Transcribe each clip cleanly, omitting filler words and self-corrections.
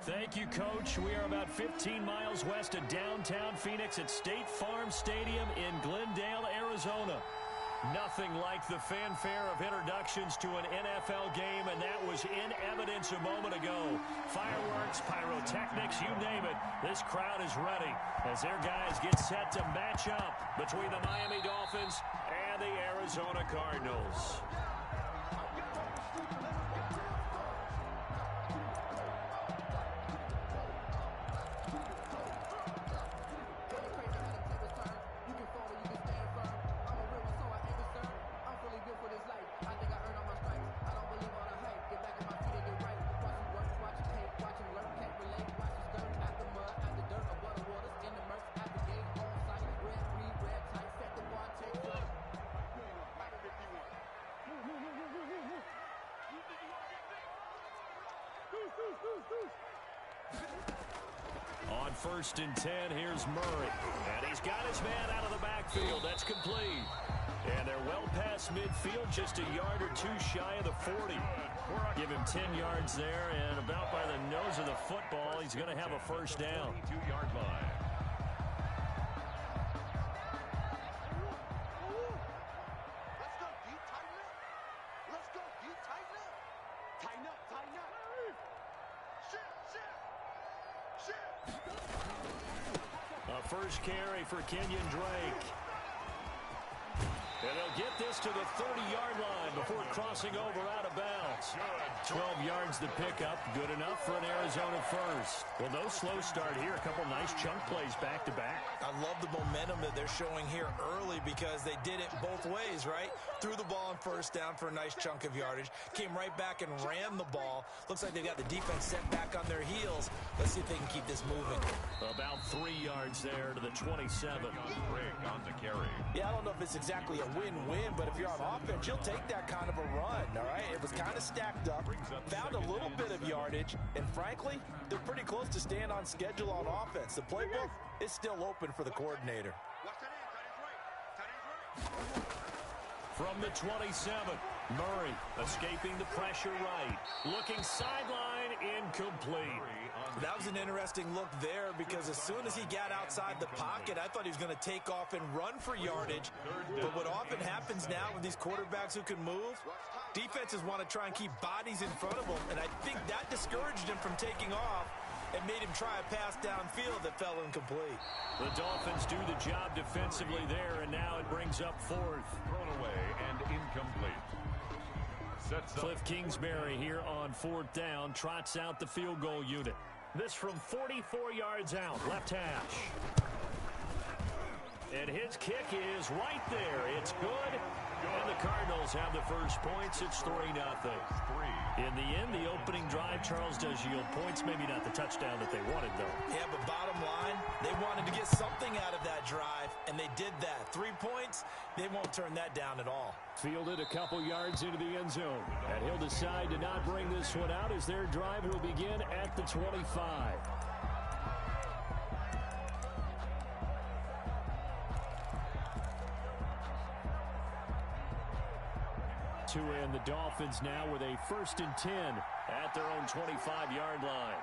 Thank you, Coach. We are about 15 miles west of downtown Phoenix at State Farm Stadium in Glendale, Arizona. Nothing like the fanfare of introductions to an NFL game, and that was in evidence a moment ago. Fireworks, pyrotechnics, you name it. This crowd is ready as their guys get set to match up between the Miami Dolphins and the Arizona Cardinals. On 1st and 10, here's Murray. And he's got his man out of the backfield. That's complete. And they're well past midfield, just a yard or two shy of the 40. Give him 10 yards there, and about by the nose of the football, he's going to have a first down. 22-yard line. A first carry for Kenyon Drake. And they'll get this to the 30-yard line before crossing over out of bounds. 12 yards to pick up. Good enough for an Arizona first. Well, no slow start here. A couple nice chunk plays back-to-back. I love the momentum that they're showing here early because they did it both ways, right? Threw the ball on first down for a nice chunk of yardage. Came right back and ran the ball. Looks like they got the defense set back on their heels. Let's see if they can keep this moving. About 3 yards there to the 27. On the carry. Yeah, I don't know if it's exactly a win-win, but if you're on offense, you'll take that kind of a run, all right? It was kind of stacked up, found a little bit of yardage, and frankly, they're pretty close to staying on schedule on offense. The playbook is still open for the coordinator. From the 27, Murray escaping the pressure right. Looking sideline, incomplete. That was an interesting look there because as soon as he got outside the pocket, I thought he was going to take off and run for yardage. But what often happens now with these quarterbacks who can move, defenses want to try and keep bodies in front of them, and I think that discouraged him from taking off and made him try a pass downfield that fell incomplete. The Dolphins do the job defensively there, and now it brings up 4th. Thrown away and incomplete. Cliff Kingsbury here on 4th down, trots out the field goal unit. This from 44 yards out, left hash. And his kick is right there. It's good. And the Cardinals have the first points. It's 3-0. In the end, the opening drive, Charles, does yield points. Maybe not the touchdown that they wanted, though. Yeah, but bottom line, they wanted to get something out of that drive, and they did that. 3 points, they won't turn that down at all. Fielded a couple yards into the end zone. And he'll decide to not bring this one out as their drive will begin at the 25. To end the Dolphins now with a 1st and 10 at their own 25-yard line.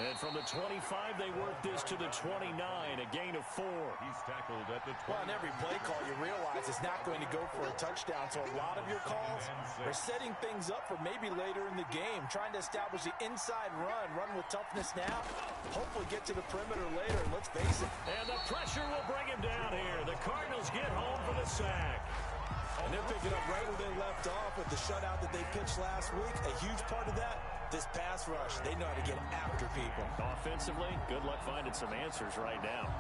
And from the 25, they work this to the 29, a gain of 4. He's tackled at the 20. Well, on every play call, you realize it's not going to go for a touchdown, so a lot of your calls are setting things up for maybe later in the game, trying to establish the inside run with toughness now, hopefully get to the perimeter later, and let's face it. And the pressure will bring him down here. The Cardinals get home for the sack. And they're picking up right where they left off with the shutout that they pitched last week. A huge part of that, this pass rush. They know how to get after people. Offensively, good luck finding some answers right now.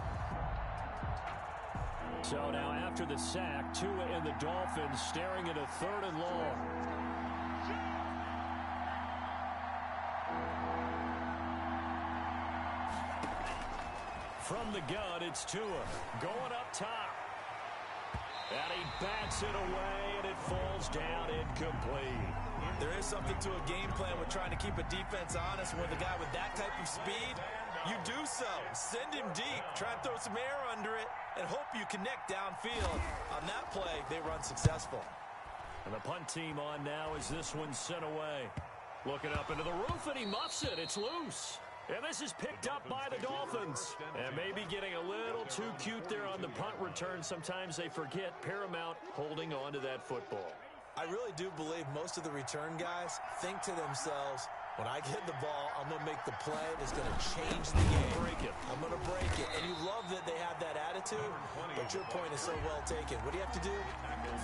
So now after the sack, Tua and the Dolphins staring at a 3rd and long. From the gun, it's Tua going up top. And he bats it away, and it falls down incomplete. There is something to a game plan with trying to keep a defense honest. With a guy with that type of speed, you do so. Send him deep, try and throw some air under it, and hope you connect downfield. On that play, they run successful. And the punt team on now as this one's sent away. Looking up into the roof, and he muffs it. It's loose. And this is picked up by the Dolphins. And maybe getting a little too cute there on the punt return. Sometimes they forget paramount holding on to that football. I really do believe most of the return guys think to themselves, when I get the ball, I'm going to make the play that's going to change the game. Break it. I'm going to break it. And you love that they have that attitude, but your point is so well taken. What do you have to do?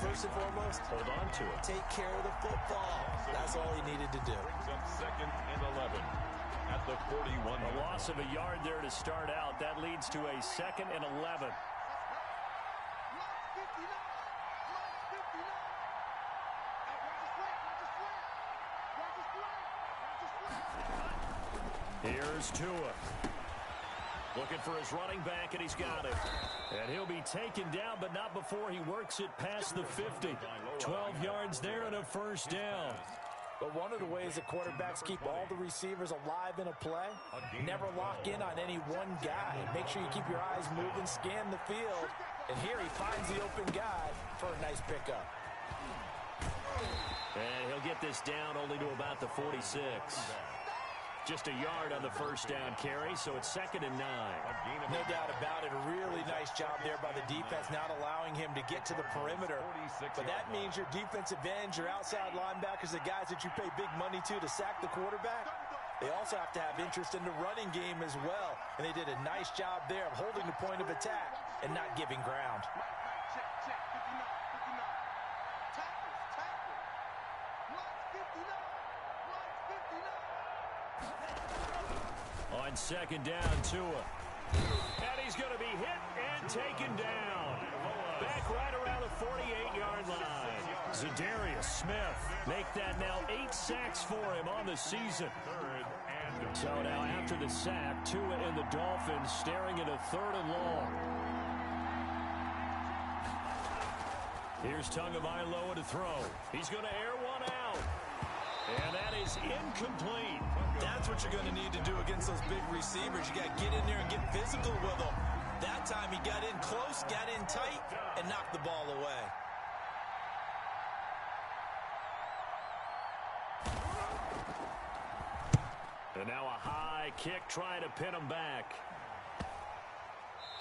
First and foremost, hold on to it. Take care of the football. That's all he needed to do. Brings up 2nd and 11 at the 41. A loss of a yard there to start out. That leads to a 2nd and 11. Here's Tua. Looking for his running back, and he's got it. And he'll be taken down, but not before he works it past the 50. 12 yards there and a first down. But one of the ways that quarterbacks keep all the receivers alive in a play, never lock in on any one guy. Make sure you keep your eyes moving, scan the field. And here he finds the open guy for a nice pickup. And he'll get this down only to about the 46. Just a yard on the first down carry, so it's 2nd and 9. No doubt about it. A really nice job there by the defense, not allowing him to get to the perimeter. But that means your defensive ends, your outside linebackers, the guys that you pay big money to sack the quarterback, they also have to have interest in the running game as well. And they did a nice job there of holding the point of attack and not giving ground. On 2nd down, Tua. And he's going to be hit and taken down. Back right around the 48-yard line. Zadarius Smith make that now 8 sacks for him on the season. So now after the sack, Tua and the Dolphins staring at a 3rd and long. Here's Tagovailoa to throw. He's going to air one out. And that is incomplete. That's what you're going to need to do against those big receivers. You got to get in there and get physical with them. That time he got in close, got in tight, and knocked the ball away. And now a high kick trying to pin him back.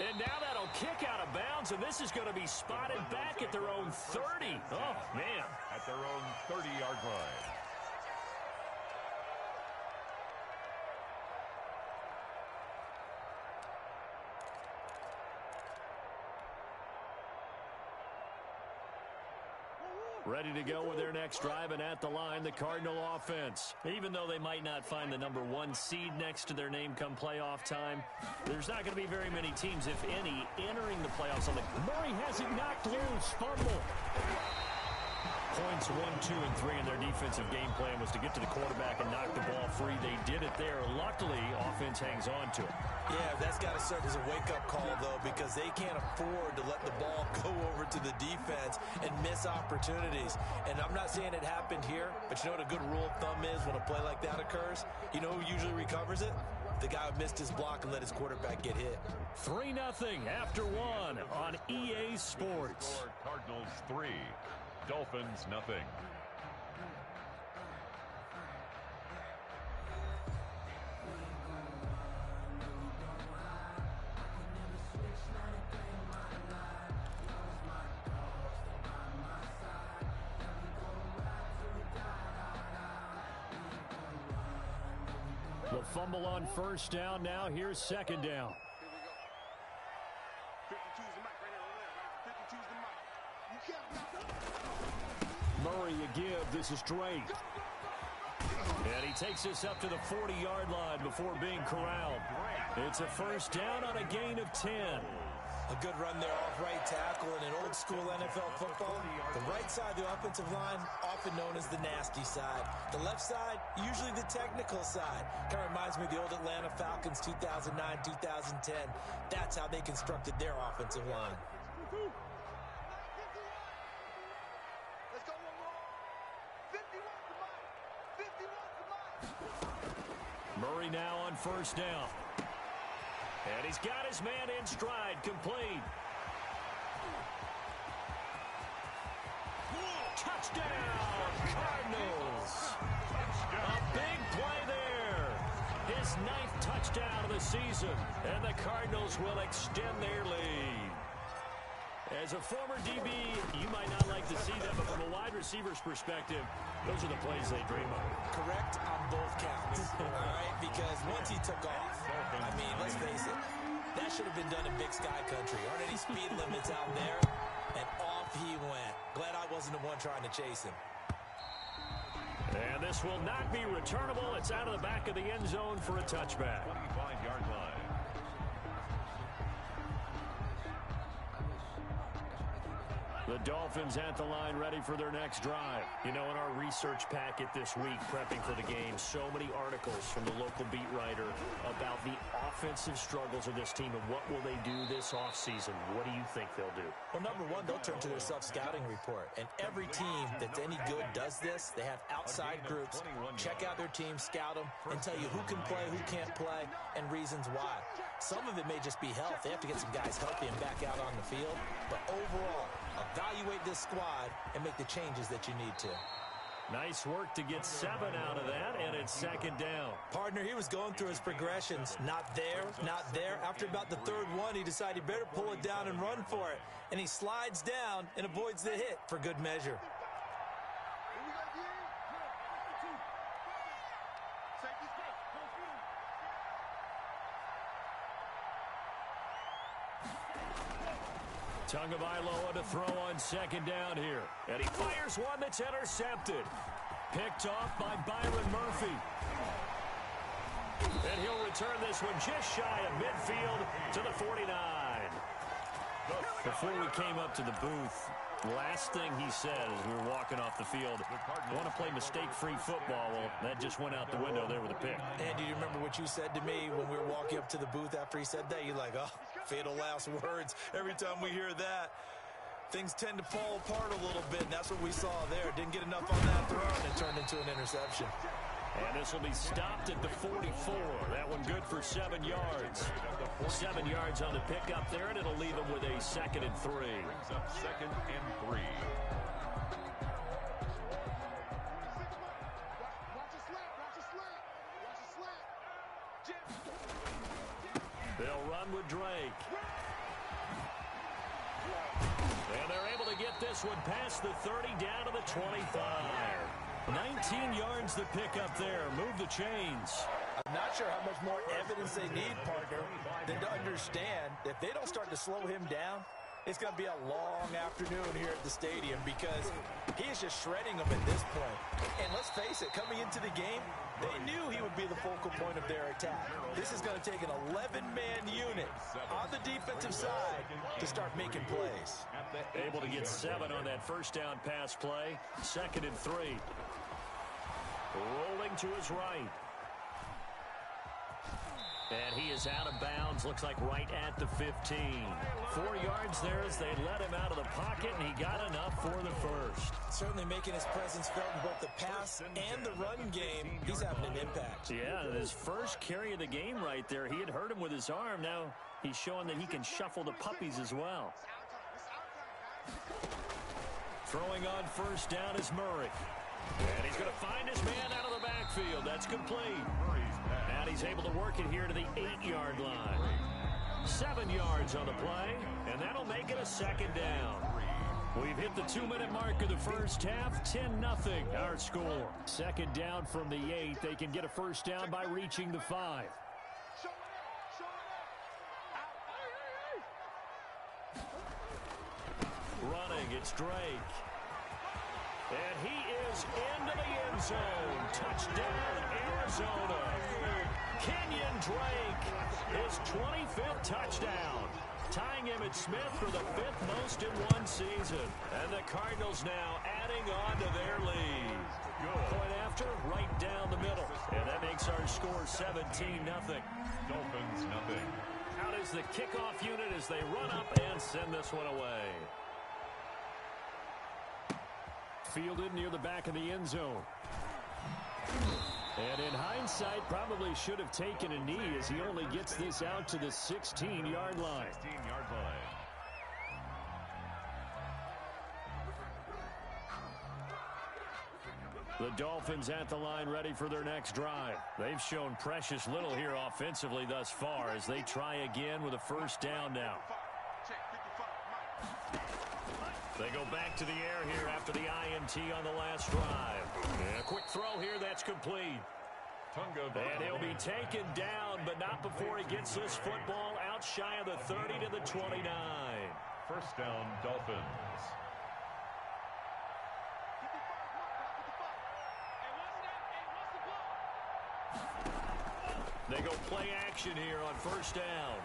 And now that'll kick out of bounds, and this is going to be spotted back at their own 30. Oh, man. At their own 30-yard line. Ready to go with their next drive, and at the line, the Cardinal offense. Even though they might not find the number 1 seed next to their name come playoff time, there's not going to be very many teams, if any, entering the playoffs. Murray has it knocked loose. Fumble. Points 1, 2, and 3 in their defensive game plan was to get to the quarterback and knock the ball free. They did it there. Luckily, offense hangs on to it. Yeah, that's got to serve as a wake-up call, though, because they can't afford to let the ball go over to the defense and miss opportunities. And I'm not saying it happened here, but you know what a good rule of thumb is when a play like that occurs? You know who usually recovers it? The guy who missed his block and let his quarterback get hit. 3-0 after 1 on EA Sports. Cardinals 3. Dolphins, nothing. The fumble on first down. Now here's 2nd down. Murray a give. This is Drake. And he takes us up to the 40-yard line before being corralled. It's a first down on a gain of 10. A good run there off right tackle in an old-school NFL football. The right side of the offensive line, often known as the nasty side. The left side, usually the technical side. Kind of reminds me of the old Atlanta Falcons 2009-2010. That's how they constructed their offensive line. Murray now on first down. And he's got his man in stride, complete. Touchdown, Cardinals. A big play there. His 9th touchdown of the season, and the Cardinals will extend their lead. As a former DB, you might not like to see that, but from a wide receiver's perspective, those are the plays they dream of. Correct on both counts, all right? Because once he took off, I mean, let's face it, that should have been done in Big Sky Country. Aren't any speed limits out there? And off he went. Glad I wasn't the one trying to chase him. And this will not be returnable. It's out of the back of the end zone for a touchback. 25-yard line. The Dolphins at the line, ready for their next drive. You know, in our research packet this week, prepping for the game, so many articles from the local beat writer about the offensive struggles of this team and what will they do this offseason. What do you think they'll do? Well, number one, they'll turn to their self-scouting report. And every team that's any good does this. They have outside groups, check out their team, scout them, and tell you who can play, who can't play, and reasons why. Some of it may just be health. They have to get some guys healthy and back out on the field. But overall, evaluate this squad and make the changes that you need to. Nice work to get 7 out of that, and it's 2nd down. Partner, he was going through his progressions. Not there, not there. After about the 3rd one, he decided he better pull it down and run for it. And he slides down and avoids the hit for good measure. Tagovailoa to throw on 2nd down here. And he fires one that's intercepted. Picked off by Byron Murphy. And he'll return this one just shy of midfield to the 49. Before we came up to the booth, last thing he said as we were walking off the field, I want to play mistake-free football. Well, that just went out the window there with a pick. And do you remember what you said to me when we were walking up to the booth after he said that? You're like, oh, fatal last words. Every time we hear that, things tend to fall apart a little bit, and that's what we saw there. Didn't get enough on that throw, and it turned into an interception. And this will be stopped at the 44. That one good for 7 yards. 7 yards on the pickup there, and it'll leave them with a 2nd and 3. Brings up 2nd and 3. They'll run with Drake. And they're able to get this one past the 30 down to the 25. 19 yards to pick up there. Move the chains. I'm not sure how much more evidence they need, partner, than to understand that if they don't start to slow him down, it's going to be a long afternoon here at the stadium because he is just shredding them at this point. And let's face it, coming into the game, they knew he would be the focal point of their attack. This is going to take an 11-man unit on the defensive side to start making plays. Able to get 7 on that 1st down pass play. 2nd and 3. Rolling to his right. And he is out of bounds, looks like right at the 15. 4 yards there as they let him out of the pocket, and he got enough for the 1st. Certainly making his presence felt in both the pass and the run game. He's having an impact. Yeah, his first carry of the game right there. He had hurt him with his arm. Now he's showing that he can shuffle the puppies as well. Throwing on 1st down is Murray. And he's going to find his man out of the backfield. That's complete. And he's able to work it here to the 8-yard line. 7 yards on the play, and that'll make it a 2nd down. We've hit the 2-minute mark of the first half. 10-0 our score. 2nd down from the 8. They can get a 1st down by reaching the 5. Running, it's Drake. And he is into the end zone. Touchdown, Arizona. Kenyon Drake, his 25th touchdown. Tying Emmitt Smith for the 5th most in one season. And the Cardinals now adding on to their lead. Point after, right down the middle. And that makes our score 17-0. Dolphins, nothing. Out is the kickoff unit as they run up and send this one away. Fielded near the back of the end zone. And in hindsight, probably should have taken a knee as he only gets this out to the 16-yard line. 16-yard line. The Dolphins at the line ready for their next drive. They've shown precious little here offensively thus far as they try again with a first down now. They go back to the air here after the INT on the last drive. And a quick throw here that's complete. And he'll be taken down, but not before he gets this football out shy of the 30 to the 29. First down, Dolphins. They go play action here on first down.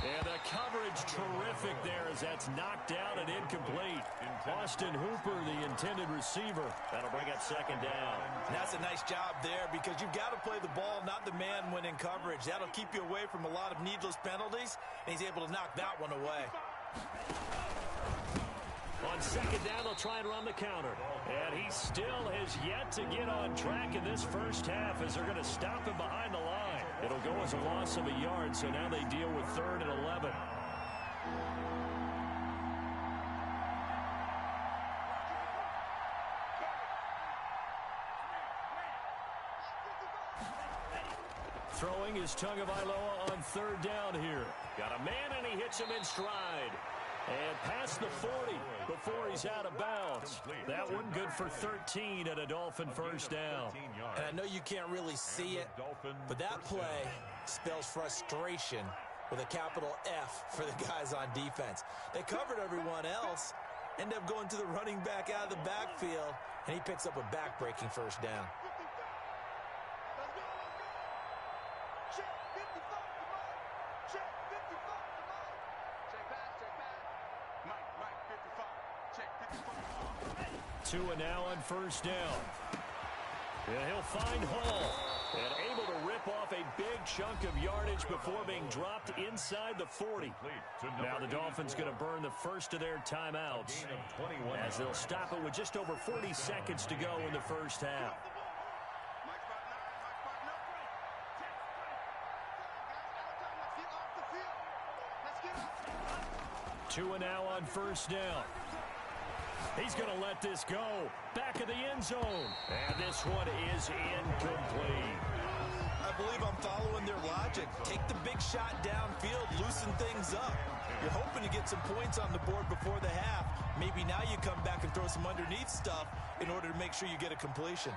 And the coverage terrific there as that's knocked out and incomplete. Austin Hooper, the intended receiver. That'll bring up second down. And that's a nice job there because you've got to play the ball, not the man when in coverage. That'll keep you away from a lot of needless penalties, and he's able to knock that one away. On second down, they'll try and run the counter. And he still has yet to get on track in this first half as they're going to stop him behind the line. It'll go as a loss of a yard, so now they deal with 3rd and 11. Throwing is Tagovailoa on 3rd down here. Got a man, and he hits him in stride. And past the 40 before he's out of bounds. That one good for 13 and a Dolphin first down. And I know you can't really see it, but that play spells frustration with a capital F for the guys on defense. They covered everyone else, end up going to the running back out of the backfield, and he picks up a back-breaking first down. Tua now on first down. And he'll find Hall. And able to rip off a big chunk of yardage before being dropped inside the 40. Now the Dolphins going to burn the first of their timeouts as they'll stop it with just over 40 seconds to go in the first half. Tua now on first down. He's going to let this go. Back of the end zone. And this one is incomplete. I believe I'm following their logic. Take the big shot downfield, loosen things up. You're hoping to get some points on the board before the half. Maybe now you come back and throw some underneath stuff in order to make sure you get a completion.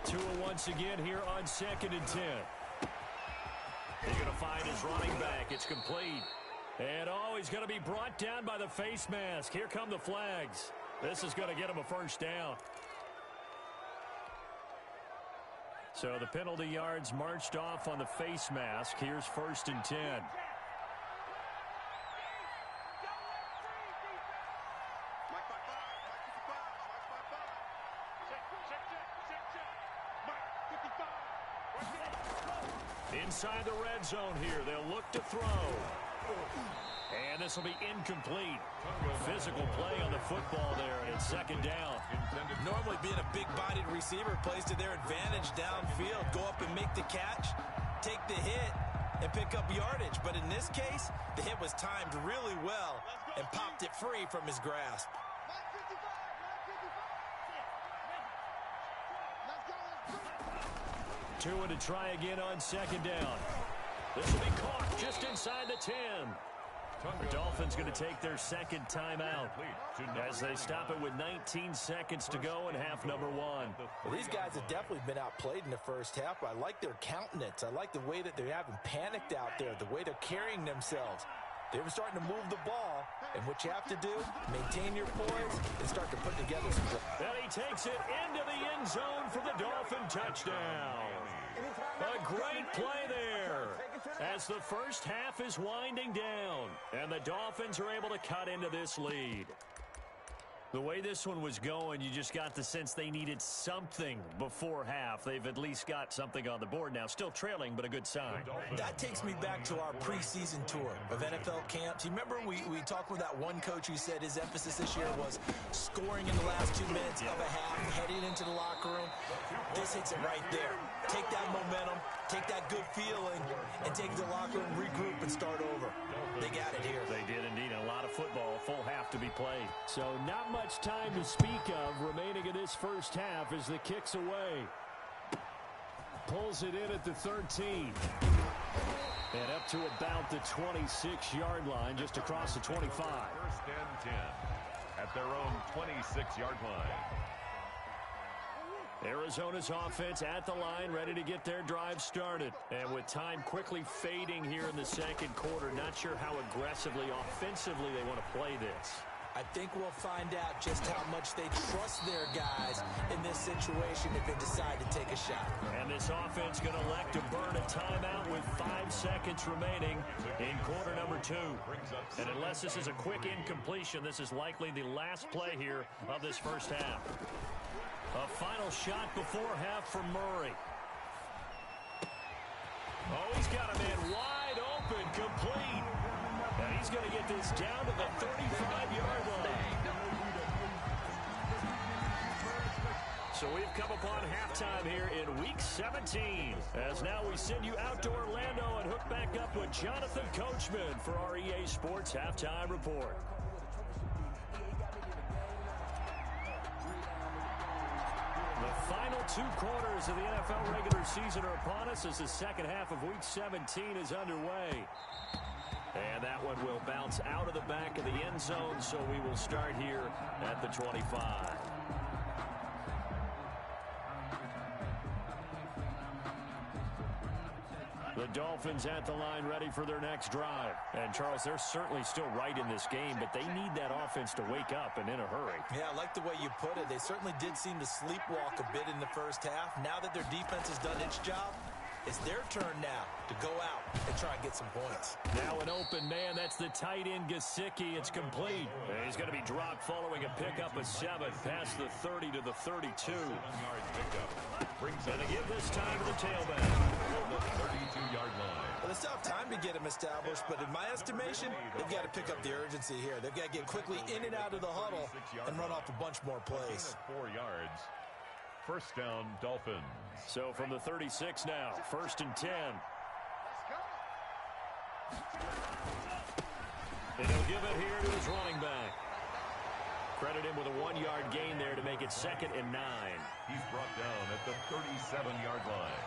Tua once again here on 2nd and 10. He's going to find his running back. It's complete. And, he's going to be brought down by the face mask. Here come the flags. This is going to get him a first down. So the penalty yards marched off on the face mask. Here's 1st and 10. Inside the red zone here. They'll look to throw. And this will be incomplete. Physical play on the football there, and it's 2nd down. Normally being a big-bodied receiver plays to their advantage downfield. Go up and make the catch, take the hit, and pick up yardage. But in this case, the hit was timed really well and popped it free from his grasp. Tua to try again on 2nd down. This will be caught just inside the 10. The Dolphins going to take their 2nd timeout as they stop it with 19 seconds to go in half number 1. Well, these guys have definitely been outplayed in the first half. I like their countenance. I like the way that they haven't panicked out there, the way they're carrying themselves. They were starting to move the ball, and what you have to do, maintain your poise and start to put together some play. And he takes it into the end zone for the Dolphin touchdown. A great play there as the first half is winding down, and the Dolphins are able to cut into this lead. The way this one was going, you just got the sense they needed something before half. They've at least got something on the board now. Still trailing, but a good sign. That takes me back to our preseason tour of NFL camps. You remember we talked with that one coach who said his emphasis this year was scoring in the last 2 minutes of a half, heading into the locker room. This hits it right there. Take that momentum, take that good feeling and take it to the locker room, regroup, and start over. They got it here. They did indeed. A lot of football, a full half to be played. So not much time to speak of remaining in this first half as the kick's away. Pulls it in at the 13. And up to about the 26-yard line, just across the 25. First and 10 at their own 26-yard line. Arizona's offense at the line, ready to get their drive started. And with time quickly fading here in the second quarter, not sure how aggressively, offensively they want to play this. I think we'll find out just how much they trust their guys in this situation if they decide to take a shot. And this offense going to elect to burn a timeout with 5 seconds remaining in quarter number 2. And unless this is a quick incompletion, this is likely the last play here of this first half. A final shot before half for Murray. Oh, he's got a man wide open, complete. And he's going to get this down to the 35-yard line. So we've come upon halftime here in Week 17. As now we send you out to Orlando and hook back up with Jonathan Coachman for our EA Sports Halftime Report. The final 2 quarters of the NFL regular season are upon us as the second half of Week 17 is underway. And that one will bounce out of the back of the end zone, so we will start here at the 25. The Dolphins at the line ready for their next drive. And, Charles, they're certainly still right in this game, but they need that offense to wake up and in a hurry. Yeah, I like the way you put it. They certainly did seem to sleepwalk a bit in the first half. Now that their defense has done its job, it's their turn now to go out and try and get some points. Now an open man. That's the tight end, Gesicki. It's complete. And he's going to be dropped following a pickup of 7 past the 30 to the 32. 7-yard pickup. And to give this time to the tailback. The 32-yard line. Well, they still have time to get him established, but in my estimation, they've got to pick up the urgency here. They've got to get quickly in and out of the huddle and run off a bunch more plays. 4 yards. First down, Dolphins. So from the 36 now, 1st and 10. And he'll give it here to his running back. Credit him with a 1-yard gain there to make it 2nd and 9. He's brought down at the 37-yard line.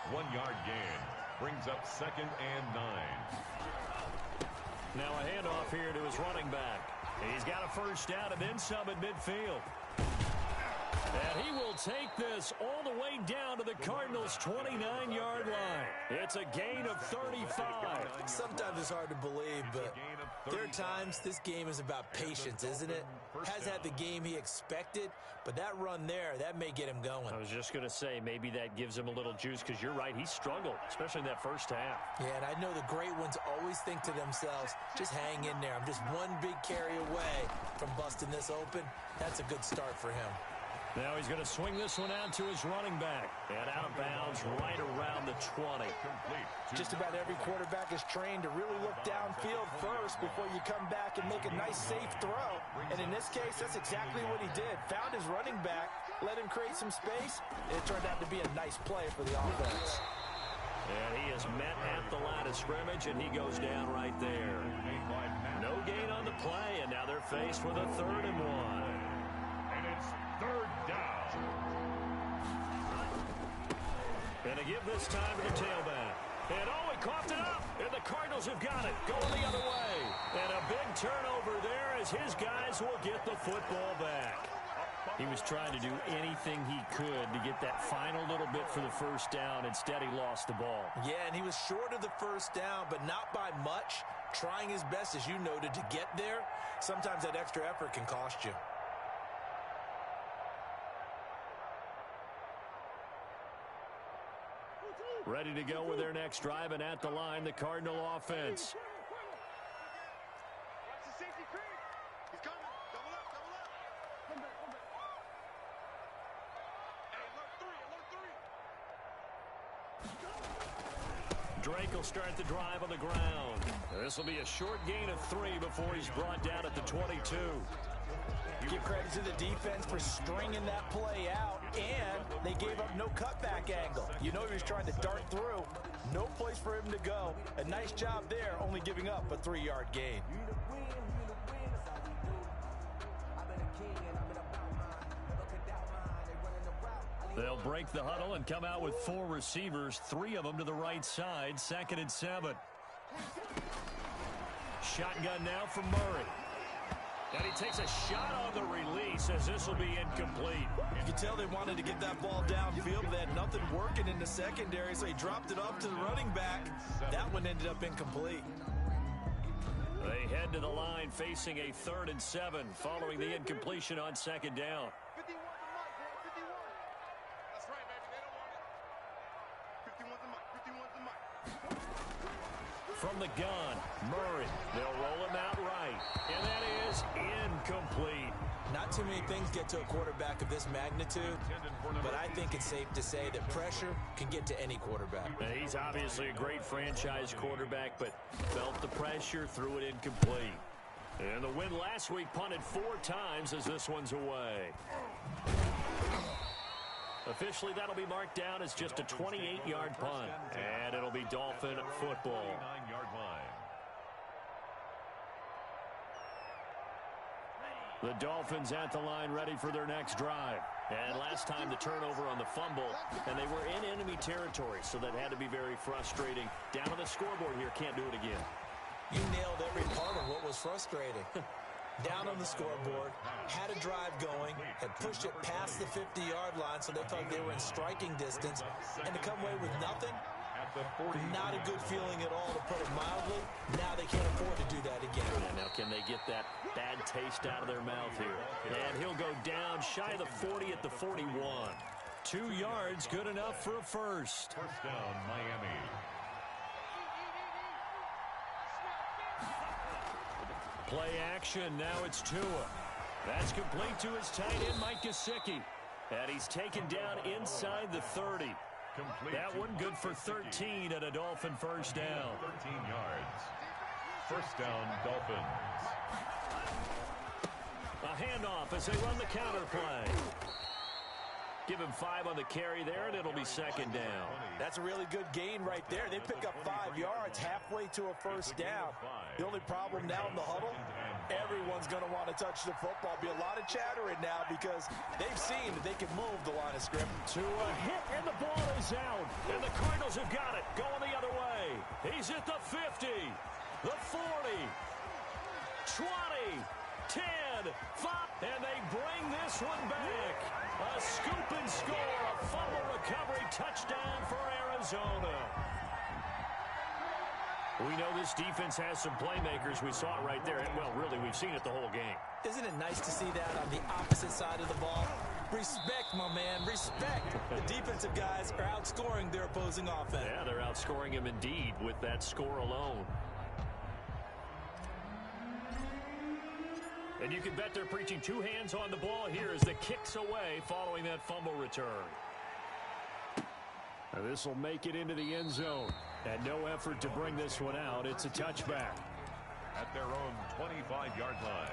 1-yard gain brings up 2nd and 9. Now a handoff here to his running back. He's got a first down and then some at midfield. And he will take this all the way down to the Cardinals' 29-yard line. It's a gain of 35. Sometimes it's hard to believe, but there are times this game is about patience, isn't it? Has had the game he expected, but that run there, that may get him going. I was just going to say, maybe that gives him a little juice, because you're right, he struggled, especially in that first half. Yeah, and I know the great ones always think to themselves, just hang in there. I'm just one big carry away from busting this open. That's a good start for him. Now he's going to swing this one out to his running back. And out of bounds right around the 20. Just about every quarterback is trained to really look downfield first before you come back and make a nice, safe throw. And in this case, that's exactly what he did. Found his running back, let him create some space, and it turned out to be a nice play for the offense. And he is met at the line of scrimmage, and he goes down right there. No gain on the play, and now they're faced with a 3rd and 1. And it's 3rd down. And to give this time to the tailback. And he coughed it up. And the Cardinals have got it. Going the other way. And a big turnover there as his guys will get the football back. He was trying to do anything he could to get that final little bit for the first down. Instead, he lost the ball. Yeah, and he was short of the first down, but not by much. Trying his best, as you noted, to get there. Sometimes that extra effort can cost you. Ready to go with their next drive, and at the line, the Cardinal offense. Drake will start the drive on the ground. This will be a short gain of 3 before he's brought down at the 22. Give credit to the defense for stringing that play out, and they he gave up no cutback angle. You know he was trying to dart through. No place for him to go. A nice job there, only giving up a 3-yard gain. They'll break the huddle and come out with 4 receivers, 3 of them to the right side, 2nd and 7. Shotgun now from Murray. And he takes a shot on the release as this will be incomplete. You can tell they wanted to get that ball downfield, but they had nothing working in the secondary, so he dropped it off to the running back. That one ended up incomplete. They head to the line facing a 3rd and 7 following the incompletion on 2nd down. From the gun, Murray. They'll roll him out right. And that is incomplete. Not too many things get to a quarterback of this magnitude, but I think it's safe to say that pressure can get to any quarterback. He's obviously a great franchise quarterback, but felt the pressure, threw it incomplete. And the win last week punted 4 times as this one's away. Officially, that'll be marked down as just a 28-yard punt. And it'll be Dolphin football. The Dolphins at the line ready for their next drive. And last time the turnover on the fumble, and they were in enemy territory, so that had to be very frustrating. Down on the scoreboard here, can't do it again. You nailed every part of what was frustrating. Down on the scoreboard, had a drive going, had pushed it past the 50-yard line, so they thought they were in striking distance, and to come away with nothing, not a good feeling at all, to put it mildly. Now they can't afford to do that again. And now can they get that bad taste out of their mouth here? And he'll go down shy of the 40 at the 41. 2 yards, good enough for a first. First down, Miami. Play action, now it's Tua. That's complete to his tight end, Mike Gesicki. And he's taken down inside the 30. That one good for 13 and a Dolphin first down. 13 yards. First down, Dolphins. A handoff as they run the counter play. Give him 5 on the carry there, and it'll be 2nd down. That's a really good gain right there. They pick up 5 yards halfway to a first down. The only problem now in the huddle, everyone's going to want to touch the football. Be a lot of chattering now because they've seen that they can move the line of scrimmage. To a hit, and the ball is out. And the Cardinals have got it, going the other way. He's at the 50, the 40, 20, 10, 5, and they bring this one back. A scoop and score, a fumble recovery touchdown for Arizona. We know this defense has some playmakers. We saw it right there. And, well, really, we've seen it the whole game. Isn't it nice to see that on the opposite side of the ball? Respect, my man, respect. The defensive guys are outscoring their opposing offense. Yeah, they're outscoring him indeed with that score alone. And you can bet they're preaching 2 hands on the ball here as the kick's away following that fumble return. Now this will make it into the end zone. And no effort to bring this one out. It's a touchback. At their own 25-yard line.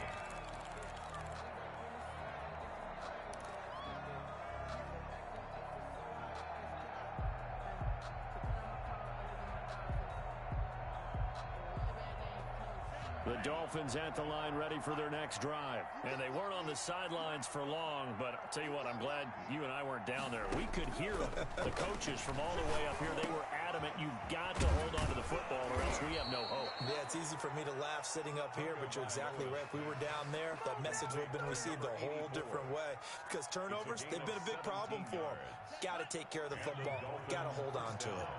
The Dolphins at the line ready for their next drive. And they weren't on the sidelines for long, but I'll tell you what, I'm glad you and I weren't down there. We could hear the coaches from all the way up here. They were adamant, you've got to hold on to the football or else we have no hope. Yeah, it's easy for me to laugh sitting up here, but you're exactly right. If we were down there, that message would have been received a whole different way. Because turnovers, they've been a big problem for them. Got to take care of the football. Got to hold on to it.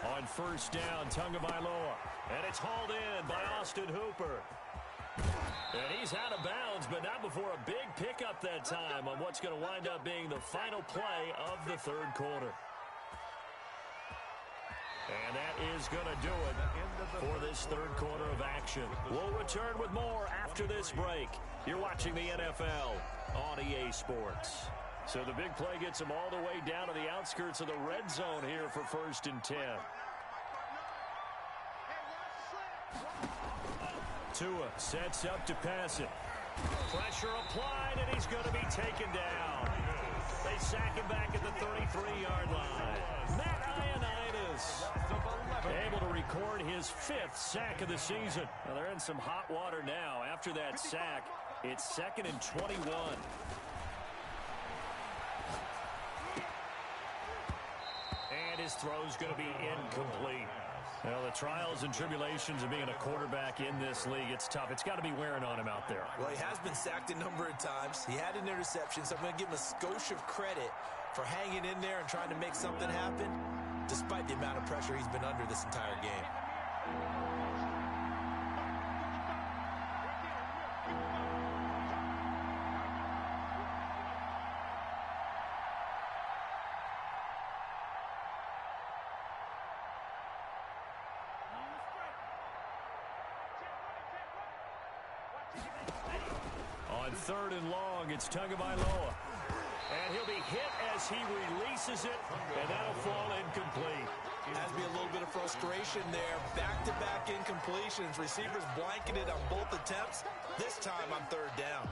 On first down, Tagovailoa. And it's hauled in by Austin Hooper. And he's out of bounds, but not before a big pickup that time on what's going to wind up being the final play of the 3rd quarter. And that is going to do it for this 3rd quarter of action. We'll return with more after this break. You're watching the NFL on EA Sports. So the big play gets them all the way down to the outskirts of the red zone here for 1st and 10. Tua sets up to pass it. Pressure applied, and he's taken down. They sack him back at the 33-yard line. Matt Ioannidis able to record his 5th sack of the season. Well, they're in some hot water now. After that sack, it's 2nd and 21. And his throw's going to be incomplete. Well, the trials and tribulations of being a quarterback in this league, it's tough. It's got to be wearing on him out there. Well, he has been sacked a number of times. He had an interception, so I'm going to give him a skosh of credit for hanging in there and trying to make something happen, despite the amount of pressure he's been under this entire game. On 3rd and long, it's Tagovailoa. And he'll be hit as he releases it, and that'll fall incomplete. Has to be a little bit of frustration there. Back-to-back incompletions. Receivers blanketed on both attempts. This time on 3rd down.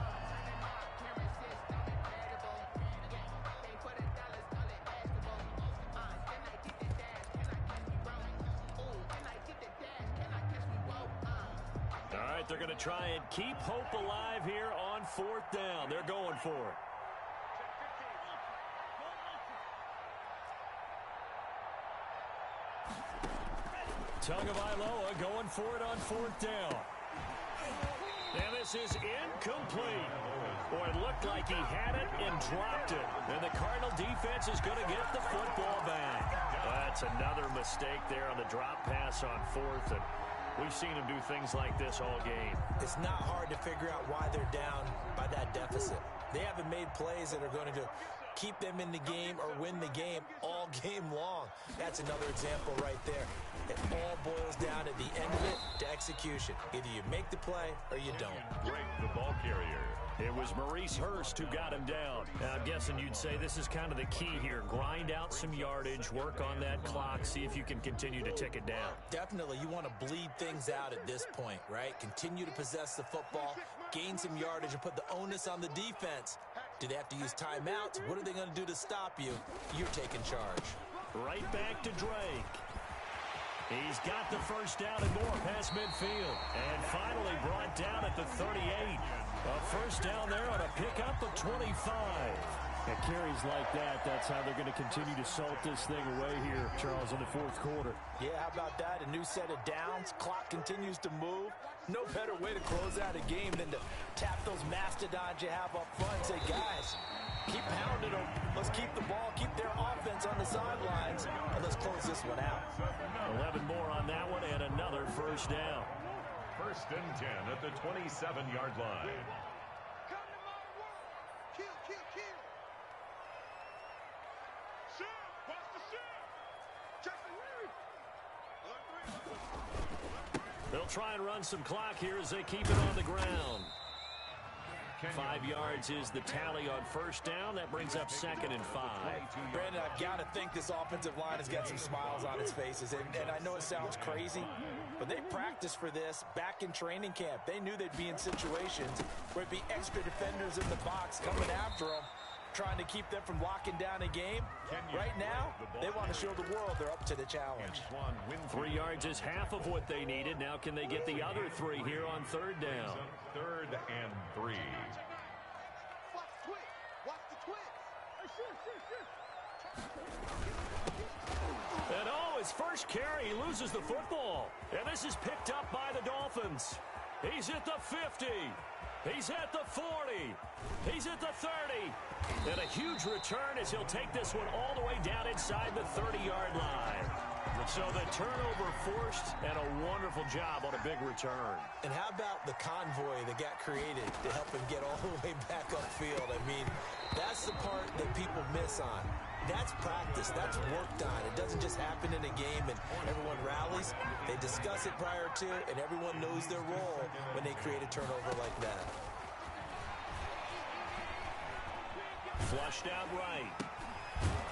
All right, they're going to try and keep hope alive here on 4th down. They're going for it. Tagovailoa going for it on 4th down. And this is incomplete. Boy, it looked like he had it and dropped it. And the Cardinal defense is going to get the football back. That's another mistake there on the drop pass on 4th. And we've seen him do things like this all game. It's not hard to figure out why they're down by that deficit. They haven't made plays that are going to keep them in the game or win the game all game long. That's another example right there. It all boils down at the end of it to execution. Either you make the play or you don't. Break the ball carrier. It was Maurice Hurst who got him down. Now, I'm guessing you'd say this is kind of the key here. Grind out some yardage, work on that clock, see if you can continue to tick it down. Definitely, you want to bleed things out at this point, right? Continue to possess the football, gain some yardage, and put the onus on the defense. Do they have to use timeouts? What are they going to do to stop you? You're taking charge. Right back to Drake. He's got the first down and more past midfield. And finally brought down at the 38. A first down there on a pickup of 25. And carries like that, that's how they're going to continue to salt this thing away here, Charles, in the 4th quarter. Yeah, how about that? A new set of downs. Clock continues to move. No better way to close out a game than to tap those mastodons you have up front and say, guys, keep pounding them. Let's keep the ball, keep their offense on the sidelines, and let's close this one out. 11 more on that one and another first down. 1st and 10 at the 27-yard line. They'll try and run some clock here as they keep it on the ground. 5 yards is the tally on first down. That brings up 2nd and 5. Brandon, I've got to think this offensive line has got some smiles on its faces. And I know it sounds crazy, but they practiced for this back in training camp. They knew they'd be in situations where it'd be extra defenders in the box coming after them, trying to keep them from locking down a game. Right now, they want to show the world they're up to the challenge. 3 yards is half of what they needed. Now can they get the other 3 here on 3rd down? 3rd and 3. And his first carry, he loses the football. And this is picked up by the Dolphins. He's at the 50. He's at the 40. He's at the 30. And a huge return as he'll take this one all the way down inside the 30-yard line. So the turnover forced and a wonderful job on a big return. And how about the convoy that got created to help him get all the way back upfield? I mean, that's the part that people miss on. That's practice. That's worked on. It doesn't just happen in a game and everyone rallies. They discuss it prior to, and everyone knows their role when they create a turnover like that. Flushed out right.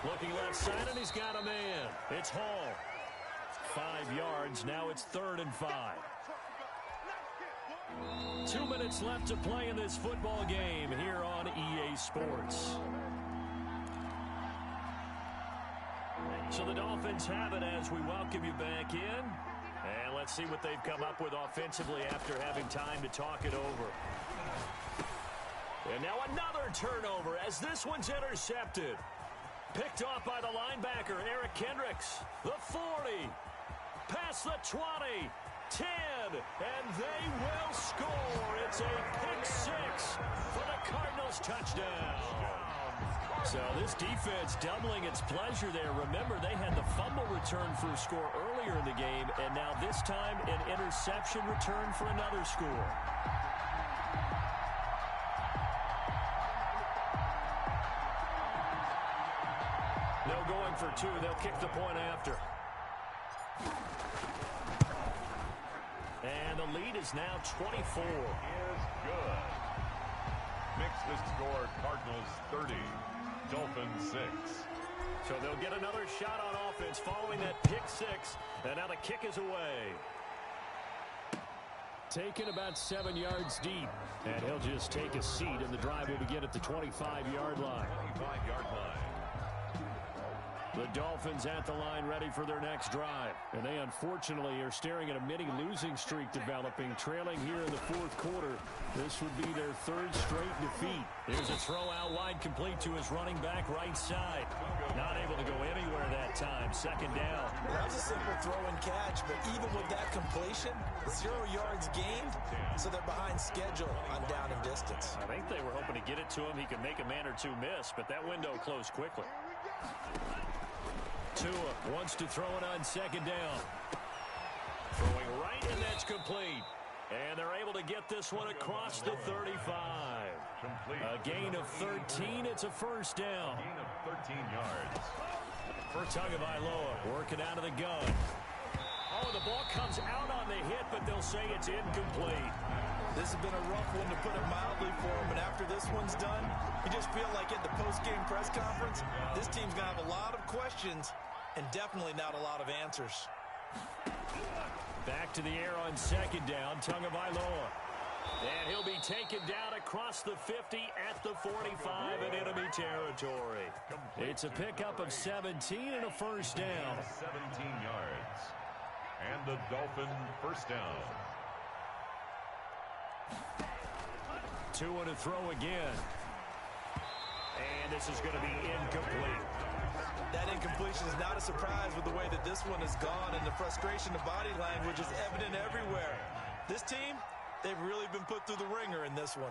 Looking left side, and he's got a man. It's Hall. 5 yards. Now it's 3rd and 5. 2 minutes left to play in this football game here on EA Sports. So the Dolphins have it as we welcome you back in. And let's see what they've come up with offensively after having time to talk it over. And now another turnover as this one's intercepted. Picked off by the linebacker, Eric Kendricks. The 40. Past the 20. 10. And they will score. It's a pick six for the Cardinals touchdown. So this defense doubling its pleasure there. Remember, they had the fumble return for a score earlier in the game, and now this time an interception return for another score. No going for two. They'll kick the point after. And the lead is now 24. Is good. Makes the score Cardinals 30. Dolphins 6. So they'll get another shot on offense following that pick six. And now the kick is away. Taken about 7 yards deep. And he'll just take a seat, and the drive will begin at the 25-yard line. 25-yard line. The Dolphins at the line ready for their next drive. And they unfortunately are staring at a mini losing streak developing, trailing here in the fourth quarter. This would be their third straight defeat. Here's a throw out wide complete to his running back right side. Not able to go anywhere that time. Second down. Well, that was a simple throw and catch, but even with that completion, 0 yards gained, so they're behind schedule on down and distance. I think they were hoping to get it to him. He could make a man or two miss, but that window closed quickly. Tua wants to throw it on second down. Throwing right, and that's complete. And they're able to get this one across the 35. Complete. A gain of 13. It's a first down. Gain of 13 yards. For Tagovailoa, working out of the gun. Oh, the ball comes out on the hit, but they'll say it's incomplete. This has been a rough one, to put it mildly, for him. And after this one's done, you just feel like at the post-game press conference, this team's going to have a lot of questions and definitely not a lot of answers. Back to the air on second down, Tagovailoa. And he'll be taken down across the 50 at the 45 in enemy territory. It's a pickup of 17 and a first down. 17 yards. And the Dolphin first down. Tua to throw again. And this is going to be incomplete. That incompletion is not a surprise with the way that this one has gone, and the frustration of body language is evident everywhere. This team, they've really been put through the ringer in this one.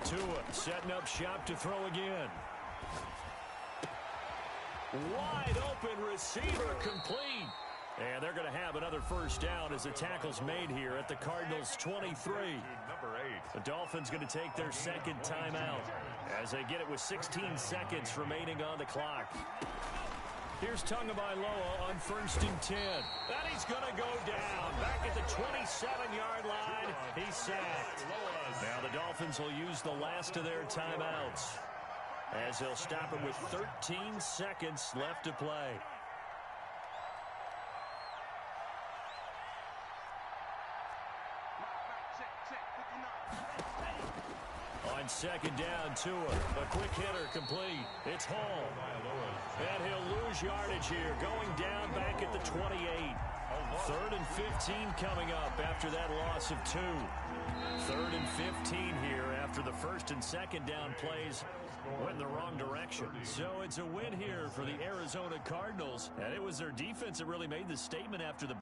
Tua setting up shop to throw again. Wide open receiver, complete. And they're going to have another first down as the tackle's made here at the Cardinals' 23. Number 8. The Dolphins going to take their second timeout as they get it with 16 seconds remaining on the clock. Here's Tagovailoa on 1st and 10. And he's going to go down. Back at the 27-yard line, he's sacked. Now the Dolphins will use the last of their timeouts as they'll stop it with 13 seconds left to play. On second down, Tua, a quick hitter complete. It's Hall. And he'll lose yardage here, going down back at the 28. 3rd and 15 coming up after that loss of 2. 3rd and 15 here after the 1st and 2nd down plays went in the wrong direction. So it's a win here for the Arizona Cardinals, and it was their defense that really made the statement after the